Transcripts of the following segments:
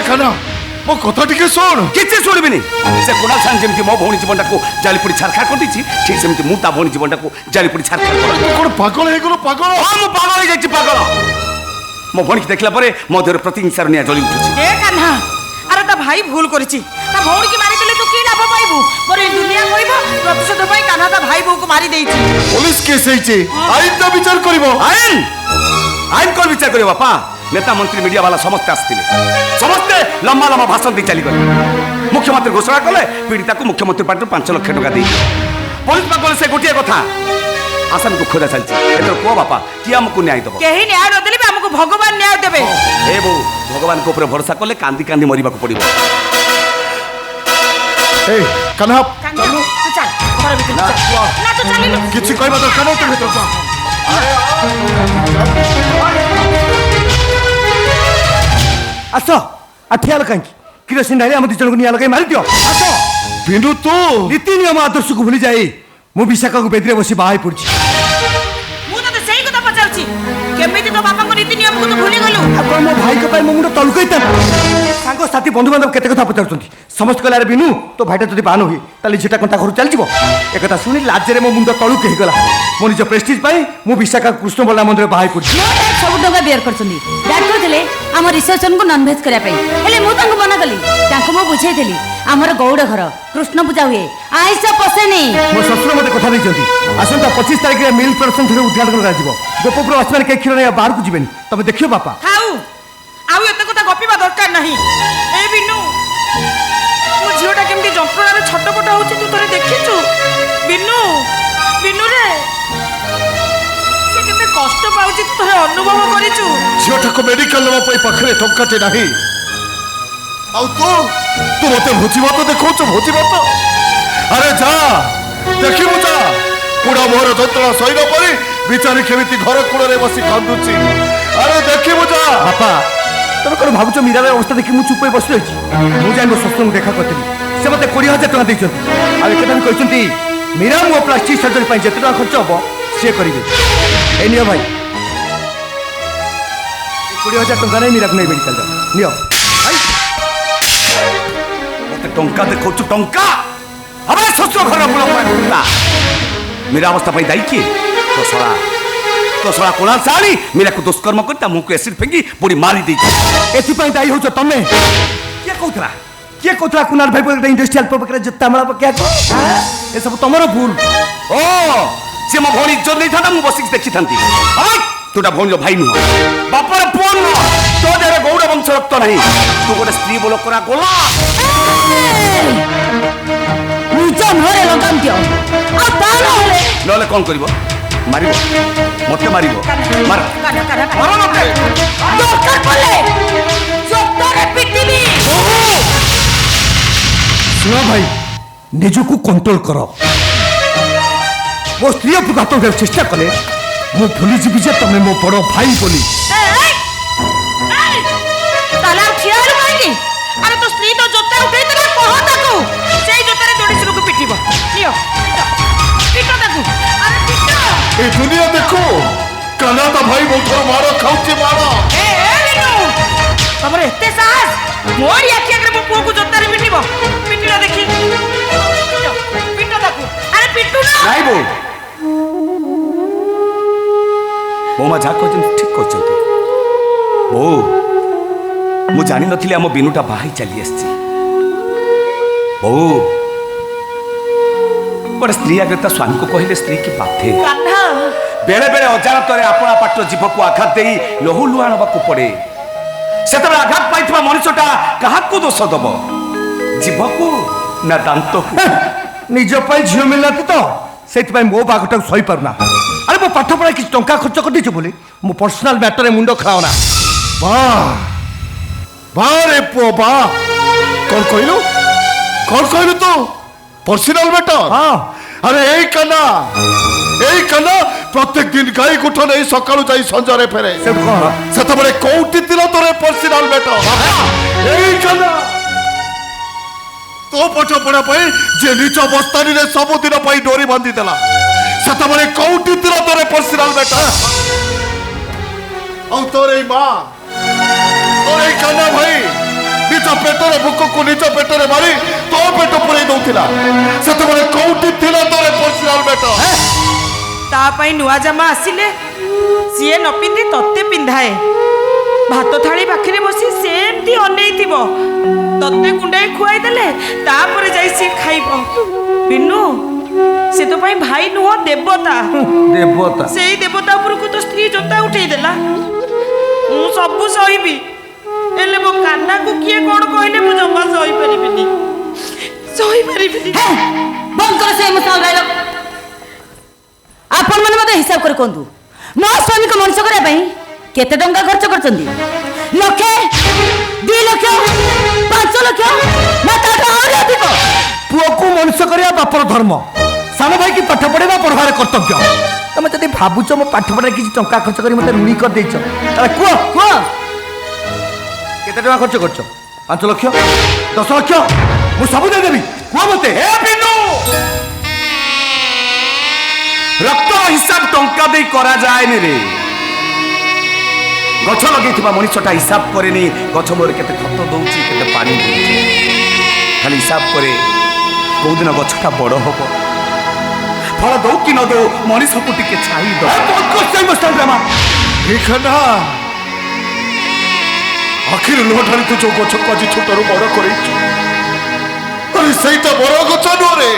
काना मो कथा टिके सुन किसी शुणबिनी से कुणाल सां जमी मो भौणी जीवन को जालीपुड़ी छारखार कर ठीक सेमती मु ता भौणी जीवन को जालीपुड़ी छारखार कर कौन पागल है पागल हाँ मु पागल हो जाइछि पागल मो भौणी की देखला परे मो देह प्रतिहिंसार निया जली उठुछि ए कान्हा अरे ता भाई भूल करिछि ता भौणी की मारी देले तू की लाभ पाइबू पर ए दुनिया कहबो प्रतिशोध पई कान्हा ता भाई बहू को मारी देइछि पुलिस केस होइछि आईन तो विचार करिवो आईन आईन कोन विचार करियो बापा नेता मंत्री मीडिया वाला समस्त आसथिले समस्ते लम्बा लम्बा भाषण दे चली गले मुख्यमंत्री घोषणा कले पीड़िता को मुख्यमंत्री पार्टी 5 लाख टका दे पुलिस पागल से गोटिए कथा आसान को खोजा चलछि एतो को बापा कि हमको न्याय दबो केही न्याय न देले हमको भगवान न्याय देबे ए बो भगवान को ऊपर भरोसा कले कांदी कांदी मरिबा को पड़िबो ए कान्हा चलो तू चल घर भीतर चल ना तू चलिलो किछि कहबा दरकार नै तो भीतर आस आठियाल कहीं किरोसिन डाली आम दी जन को निया लगे मारी दियो आस बिनु तू नीति नियम आदर्श को भूली जाए मु विशाखा को बेदरे बसी बाहाई पड़छि मु तो सही कथा पचारछि केमिति तो बापा को नीति नियम को तो भूली गलु अपन मो भाई को पाई मो मुंड तलुकैता सांग साथी बंधु बांधव केते कथा पचारछंती समस्त कलारे बिनु तो भाईटा जदी बान होई ताली झिटा कंटा घर चल जिवो ए कथा सुनी लाजरे मो मुंड तलुक हे गला मो निज प्रेस्टीज पाई मु विशाखा कृष्ण बल्ला मंदिर बाहाई पड़छि सब टका बियर करछंती डैड कहथिले हमर रिसेप्शन को नॉन वेज करिया पई हेले मु तांको मना कली तांको मो बुझाइथिली हमर गौड़ घर कृष्ण पूजा हुए आइस पसेनी मो ससुर मते कथा नै जंती आसंता 25 तारिख रे मिल प्रोडक्शन थरे उद्घाटन करा जिवो गोपपुर आसमान के क्षीर नै बाहर को जिवेनी तमे देखियो बापा खाऊ आउ एते कथा गपिबा दरकार नाही ए बिनु मो झियोटा केमती जंत्रणा रे छटपट होउची तू तरे देखिछु बिनु बिनु रे से केते कष्ट पाउची तू तरे अनुभव करिछु झियोटा को मेडिकल लेवा पई पाखरे टंकाटे नाही आउ तू मते भोजिबा तो देखौछ भोजिबा तो अरे जा देखिबु जा पुडा मोर जंत्रणा सहिला परी बिचारी केमिति घर कुड़े बसी कांदुची अरे देखिबु जा बापा तमे कोन भाबुछ मीरा रे अवस्था देखि मु चुप होई बसि रहिछि मु जाई मो ससुर देखा करथिली से मते 20000 टका दैछंती आ एकटा कहछंती मीरा मो प्लास्टिक सर्जरी पई जते टका खर्च हबो से करिवे ए नियो भाई 20000 टका नै मीरा को नै मेडिकल जा नियो मते टंका देखौछु टंका हमारे ससुर घर बुला पड़ता मेरा अवस्था पई दाई की तो सला कुणाल साड़ी मेरा को दुष्कर्म करता मुंह को एसिड फेंकी पूरी मारी दी एथि पई दाई होछ तमे के कोतरा कुणाल भाई पर इंडस्ट्रियल प्रोपर जत्ता मला क्या को ए सब तमरो भूल ओ से मो भौणी इज्जत नहीं था मु बसिक देखि थांती तोटा भौणी भाई नुह बापर पुଅ नुह तो देरे गौड़ वंश रक्त नहीं तू गोटे स्त्री बोल करा गोला निज मुहरे लगाम दियो आ तानो हेले नले कोन करबो मारिबो मते मारिबो मार मारो मते दरकार पले जतरे पिटिबी सुनो भाई निजको कंट्रोल करो वो स्त्री को घात कर चेष्टा कले मो भूली जीवी जे तमे मो बड़ भाई बोली ताला खियाल माइनी अरे तो स्त्री तो जोता उठे तले कह ताकू सेई जोतारे दोडी सुरु को पिटिबो नियो पिटो ताकू अरे पिटो ए दुनिया देखो कनाता भाई मोथर मारो खाउचे मारो ए बिनु तमरे एते साहस मोर आखि आगे मो पुओ को जोतारे पिटिबो पिटिला देखी पिटो ताकू अरे पिटू ना नहीं बो बोमा जा कहते ठीक कहते बो मु जानी नथिली आम बिनुटा बाहाई चली आसी बो गोटे स्त्री आगे ता स्वामी को कहले स्त्री की बाथे कान्हा बेले बेले अजाणत अपना पाट जीभ को आघात दे लहू लुहाण को पड़े से आघात पाई मनुष्यटा क्या दोष दब जीभ को ना दांत को निज पाई झियो मिलना तो सेति पाई मो बागटा सही परना अरे मो पाठ पढ़ा किछ टंका खर्च कर दिछु बोली मो पर्सनल मैटर रे मुंडो खाओना वाह वाह रे पो बा कौन कहलु तो पर्सनल मैटर हां अरे ए कना प्रत्येक दिन गाई गुठ नहीं सकाळु जाई संजरे फेरे से कोन सेत बड़े कोउटी दिल तोरे पर्सनल मैटर ए कना तो पठ पड़ा पाई जे नीच बस्तानी रे सब दिन पाई डोरी बांधी देला सेत बड़े कोउटी दिल तोरे पर्सनल मैटर औ तोरे मां तोरे कना भाई ନିଜ ପେଟର ଭୋକକୁ ନିଜ ପେଟରେ ମାରି ତୋ ପେଟ ପୁରେଇ ଦଉଥିଲା ସେତେବେଳେ କୋଉଠି ଥିଲା ତୋର ପର୍ସନାଲ ପେଟ ତା ପାଇଁ ନୂଆ ଜାମା ଆସିଲେ ସିଏ ନ ପିନ୍ଧି ତତେ ପିନ୍ଧାଏ ଭାତ ଥାଳି ପାଖରେ ବସି ସେମିତି ଅନେଇଥିବ ତତେ ଗୁଣ୍ଡାଇ ଖୁଆଇ ଦେଲେ ତାପରେ ଯାଇ ସିଏ ଖାଇବ ବିନୁ ସେ ତ ପାଇଁ ଭାଇ ନୁହଁ ଦେବତା ଦେବତା ସେଇ ଦେବତା ଉପରକୁ ତ ସ୍ତ୍ରୀ ଜୋତା ଉଠେଇ ଦେଲା ମୁଁ ସବୁ ସହିବି ହେଲେ ମୋ କାହ୍ନାକୁ କିଏ କଣ କହିଲେ ମୁଁ ଜମା ସହିପାରିବିନି ବନ୍ଦ କର ସେ ଇମୋସନାଲ ଡାୟଲଗ ଆପଣ ମାନେ ମୋତେ ହିସାବ କରି କୁହନ୍ତୁ ମୋ ସ୍ୱାମୀକୁ ମଣିଷ କରିବା ପାଇଁ କେତେ ଟଙ୍କା ଖର୍ଚ୍ଚ କରିଛନ୍ତି ଲକ୍ଷେ 2 ଲକ୍ଷ 5 ଲକ୍ଷ ନା ତାଠୁ ଆହୁରି ଅଧିକ ପୁଅକୁ ମଣିଷ କରିବା ବାପର ଧର୍ମ ସାନ ଭାଇକି ପାଠ ପଢ଼େଇବା ପଢ଼ବାର କର୍ତ୍ତବ୍ୟ ତମେ ଯଦି ଭାବୁଛ ମୋ ପାଠ ପଢ଼ାରେ କିଛି ଟଙ୍କା ଖର୍ଚ୍ଚ କରି ମୋତେ ଋଣୀ କରିଦେଇଛ ତାହେଲେ କୁହ କୁହ କେତେ ଟଙ୍କା ଖର୍ଚ୍ଚ କରୁଛ 5 ଲକ୍ଷ 10 ଲକ୍ଷ ମୁଁ ସବୁ ଦେଇଦେବି କୁହ ମୋତେ ଏ ବିନୁ ରକ୍ତ ହିସାବ ଟଙ୍କା ଦେଇ କରାଯାଏନି ରେ ଗଛ ଲଗେଇଥିବା ମଣିଷଟା ହିସାବ କରେନି ଗଛ ମୋର କେତେ ଖତ ଦଉଛି କେତେ ପାଣି ଦଉଛି ଖାଲି ହିସାବ କରେ କୋଉଦିନ ଗଛଟା ବଡ଼ ହବ ଫଳ ଦଉ କି ନ ଦଉ ମଣିଷକୁ ଟିକେ ଛାଇ ଦଉ ଆଖିରେ ଲୁହ ଢାଳି ତୁ ଯୋଉ ଗଛକୁ ଆଜି ଛୋଟରୁ ବଡ କରେଇଛୁ ଆରେ ସେଇଟା ବଡ ଗଛ ନୁହଁରେ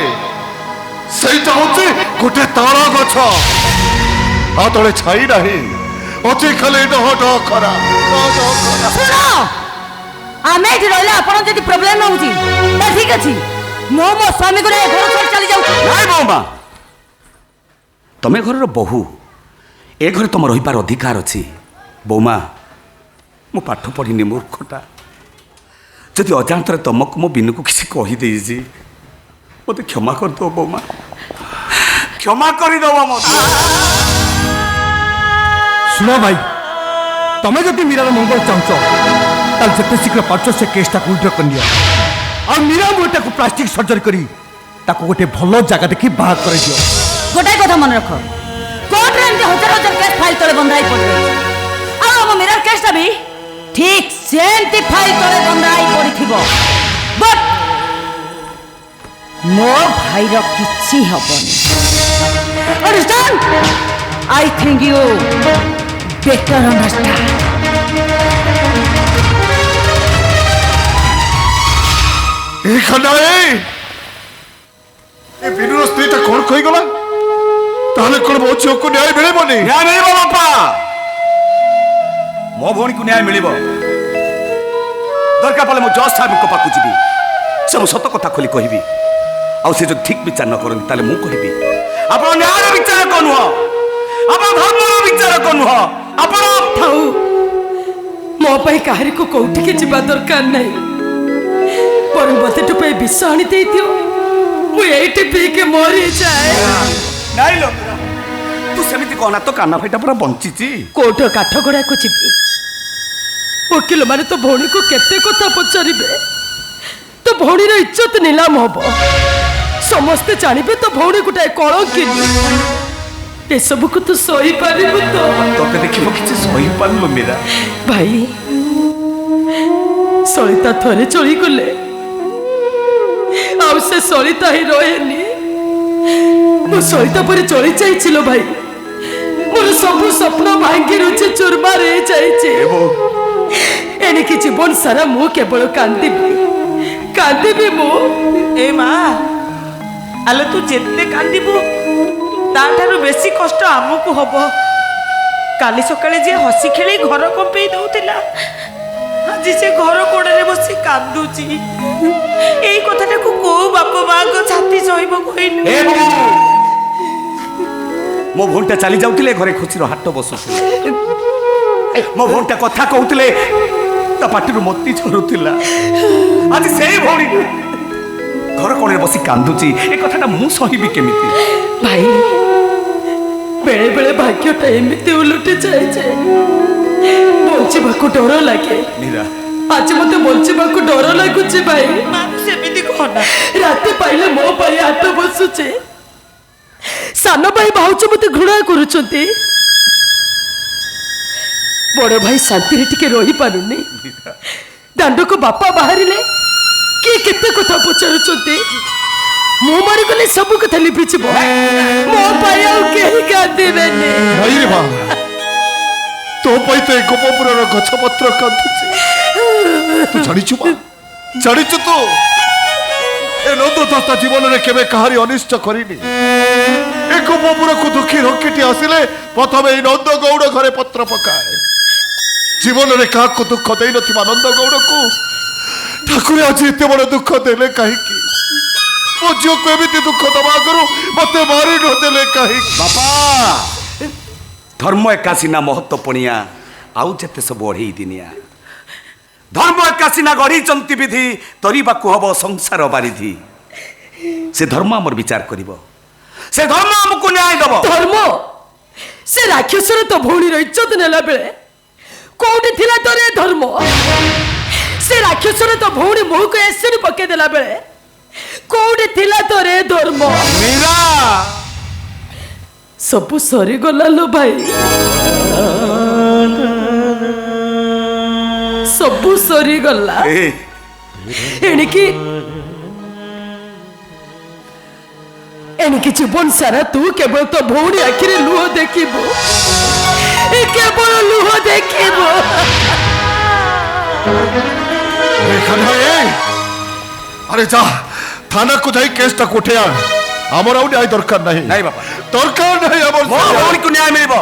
ସେଇଟା ହଉଛି ଗୋଟେ ତାଳ ଗଛ ଆ ତଳେ ଛାଇ ନାହିଁ ଅଛି ଖାଲି ଡହ ଡହ ଖରା ଶୁଣ ଆମେ ଏଠି ରହିଲେ ଆପଣ ଯଦି ପ୍ରୋବ୍ଲେମ ହଉଛି ତାହେଲେ ଠିକ ଅଛି ମୁଁ ମୋ ସ୍ୱାମୀକୁ ନେଇ ଘର ଛାଡ଼ି ଚାଲି ଯାଉଛି ନାଇଁ ବୋମା ତମେ ଘରର ବୋହୂ ଏ ଘରେ ତମ ରହିବାର ଅଧିକାର ଅଛି ବୋମା ମୁଁ ପାଠ ପଢ଼ିନି ମୂର୍ଖଟା ଯଦି ଅଜାଣତରେ ତମକୁ ମୋ ବିନୁକୁ କିଛି କହିଦେଇଛି ମୋତେ କ୍ଷମା କରିଦେବ ବୋମା କ୍ଷମା କରିଦେବ ମୋତେ ଶୁଣ ଭାଇ ତମେ ଯଦି ମୀରାର ମଙ୍ଗଳ ଚାହୁଁଛ ତାହେଲେ ଯେତେ ଶୀଘ୍ର ପାରୁଛ ସେ କେସ୍ଟାକୁ ୱିଡ୍ର କରିନିଅ ଆଉ ମୀରା ମୁହଁଟାକୁ ପ୍ଲାଷ୍ଟିକ ସର୍ଜରୀ କରି ତାକୁ ଗୋଟେ ଭଲ ଜାଗା ଦେଖି ବାହାର କରିଦିଅ ଗୋଟାଏ କଥା ମନେ ରଖ କୋର୍ଟରେ ଏମିତି ହଜାର ହଜାର କେସ୍ ଫାଇଲ ତଳେ ବନ୍ଧା ହେଇ ପଡ଼ିଯାଇଛି ଆଉ ଆମ ମିରର କେସ୍ଟା ବି ଠିକ ସେମିତି ଫାଇଲ ତଳେ ବନ୍ଧା ହେଇ ପଡ଼ିଥିବ ବଟ୍ ମୋ ଭାଇର କିଛି ହବନି understand I think you better understand ଏ ବିନୁର ସ୍ତ୍ରୀଟା କଣ କହିଗଲା ତାହେଲେ କଣ ମୋ ଝିଅକୁ ନ୍ୟାୟ ମିଳିବନି ନ୍ୟାୟ ମିଳିବ ବାପା ମୋ ଭଉଣୀକୁ ନ୍ୟାୟ ମିଳିବ ଦରକାର ପଡ଼ିଲେ ମୁଁ ଜଜ୍ ସାହେବଙ୍କ ପାଖକୁ ଯିବି ସେ ମୁଁ ସତ କଥା ଖୋଲି କହିବି ଆଉ ସେ ଯଦି ଠିକ ବିଚାର ନ କରନ୍ତି ତାହେଲେ ମୁଁ କହିବି ଆପଣ ନ୍ୟାୟର ବିଚାରକ ନୁହଁ ଆପଣ ଧର୍ମର ବିଚାରକ ନୁହଁ ଆପଣ ଥାଉ ମୋ ପାଇଁ କାହାରିକୁ କୋଉଠିକି ଯିବା ଦରକାର ନାହିଁ ବରଂ ମୋତେ ଟୋପାଏ ବିଷ ଆଣି ଦେଇଦିଅ ମୁଁ ଏଇଠି ପିଇକି ମରିଯାଏ ନାଇଁ ଲୋ ତୁ ସେମିତି କହନା ତ କାନା ଭାଇଟା ପୁରା ବଞ୍ଚିଛି କୋର୍ଟ କାଠଗড়ାକୁ ଯିବି ଓକିଲ ମାନେ ତ ଭଉଣୀକୁ କେତେ କଥା ପଚାରିବେ ତ ଭଉଣୀର ଇଜ୍ଜତ ନିଲାମ ହବ ସମସ୍ତେ ଜାଣିବେ ତ ଭଉଣୀ ଗୋଟାଏ କଳଙ୍କିନି ଏସବୁକୁ ତୁ ସହିପାରିବୁ ତ ତତେ ଦେଖିବ କିଛି ସହିପାରିଲୁ ମୀରା ଭାଇ ସଳିତା ଥରେ ଚଳିଗଲେ ଆଉ ସେ ସଳିତା ହିଁ ରହେନି ମୁଁ ସଳିତା ପରେ ଚଳି ଯାଇছিল ଭାଇ ମୋର ସବୁ ସ୍ୱପ୍ନ ଭାଙ୍ଗି ରୁଚି ଚୁରମାର ହେଇଯାଇଛି ଏଣିକି ଜୀବନ ସାରା ମୁଁ କେବଳ କାନ୍ଦିବି ମୁଁ ଏ ମା ଆଲୋ ତୁ ଯେତେ କାନ୍ଦିବୁ ତାଠାରୁ ବେଶୀ କଷ୍ଟ ଆମକୁ ହବ କାଲି ସକାଳେ ଯିଏ ହସି ଖେଳି ଘର କମ୍ପେଇ ଦଉଥିଲା ଆଜି ସେ ଘର କୋଣରେ ବସି କାନ୍ଦୁଛି ଏଇ କଥାଟାକୁ କୋଉ ବାପ ମାଙ୍କ ଛାତି ସହିବ କହିଲୁ ମୋ ଭଉଣୀଟା ଚାଲି ଯାଉଥିଲେ ଘରେ ଖୁସିର ହାଟ ବସୁଥିଲେ ମୋ ଭଉଣୀଟା କଥା କହୁଥିଲେ ତା ପାଟିରୁ ମୋତି ଝରୁଥିଲା ଆଜି ସେଇ ଭଉଣୀ ଘର କୋଣରେ ବସି କାନ୍ଦୁଛି ଏ କଥାଟା ମୁଁ ସହିବି କେମିତି ଭାଇ ବେଳେ ବେଳେ ଭାଗ୍ୟଟା ଏମିତି ଓଲଟି ଯାଏ ଯେ ବଞ୍ଚିବାକୁ ଡର ଲାଗେ ମୀରା ଆଜି ମତେ ବଞ୍ଚିବାକୁ ଡର ଲାଗୁଛି ଭାଇ ସେମିତି କହନା ରାତି ପାଇଲେ ମୋ ପାଇଁ ହାଟ ବସୁଛେ ସାନ ଭାଇ ଭାଉଜ ମତେ ଘୃଣା କରୁଛନ୍ତି ବଡ଼ ଭାଇ ଶାନ୍ତିରେ ଟିକେ ରହିପାରୁନି ଦାଣ୍ଡକୁ ବାପା ବାହାରିଲେ କିଏ କେତେ କଥା ପଚାରୁଛନ୍ତି ମୁଁ ମରିଗଲେ ସବୁ କଥା ଲିଭିଯିବ ମୋ ପାଇଁ ଆଉ କେହି କାନ୍ଦିବେନି ନାଇଁ ରେ ମା ତୋ ପାଇଁ ତ ଏ ଗୋପପୁରର ଗଛପତ୍ର କାନ୍ଦୁଛି ତୁ ଜାଣିଛୁ ମା ଜାଣିଛୁ ତୁ ଏ ନନ୍ଦ ଦତ୍ତ ଜୀବନରେ କେବେ କାହାରି ଅନିଷ୍ଟ କରିନି ଏ ଗୋପପୁରକୁ ଦୁଃଖୀ ରକ୍ଷୀଟି ଆସିଲେ ପ୍ରଥମେ ଏଇ ନନ୍ଦ ଗୌଡ଼ ଘରେ ପତ୍ର ପକାଏ ଜୀବନରେ କାହାକୁ ଦୁଃଖ ଦେଇନଥିବା ନନ୍ଦ ଗୌଡ଼କୁ ଠାକୁରେ ଆଜି ଏତେ ବଡ଼ ଦୁଃଖ ଦେଲେ କାହିଁକି ମୋ ଝିଅକୁ ଏମିତି ଦୁଃଖ ଦେବା ଆଗରୁ ମତେ ମାରି ନଦେଲେ କାହିଁକି ବାପା ଧର୍ମ ଏକାସିନା ମହତ୍ଵ ପଣିଆ ଆଉ ଯେତେ ସବୁ ଅଢ଼େଇ ଦିନିଆ ଧର୍ମ ଏକାସିନା ଗଢ଼ିଛନ୍ତି ବିଧି ତରିବାକୁ ହବ ସଂସାର ବାରିଧି ସେ ଧର୍ମ ଆମର ବିଚାର କରିବ ସେ ଧର୍ମ ଆମକୁ ନ୍ୟାୟ ଦବ ଧର୍ମ ସେ ରାକ୍ଷସର ତ ଭଉଣୀର ଇଜ୍ଜତ ନେଲା ବେଳେ କୋଉଠି ଥିଲା ତୋର ଏ ଧର୍ମ ସେ ରାକ୍ଷସର ତ ଭଉଣୀ ମୁହଁକୁ ଏସିରି ପକେଇ ଦେଲା ବେଳେ କୋଉଠି ଥିଲା ତୋର ଏ ଧର୍ମ ମୀରା ସବୁ ସରିଗଲା ଲୋ ଭାଇ ସବୁ ସରିଗଲା ଏଣିକି ଏଣିକି ଜୀବନ ସାରା ତୁ କେବଳ ତ ଭଉଣୀ ଆଖିରେ ଲୁହ ଦେଖିବୁ କେବଳ ଲୁହ ଦେଖିବୁ আরে যা থানাକୁ যাই কেসটাକୁ উঠে আন আমার ଆଉ ন্যায় দরকার ନାହିଁ ନାଇଁ ବାପା দরকার ନାହିଁ আমার ମୋ ଭଉଣୀକୁ ନ୍ୟାୟ ମିଳିବ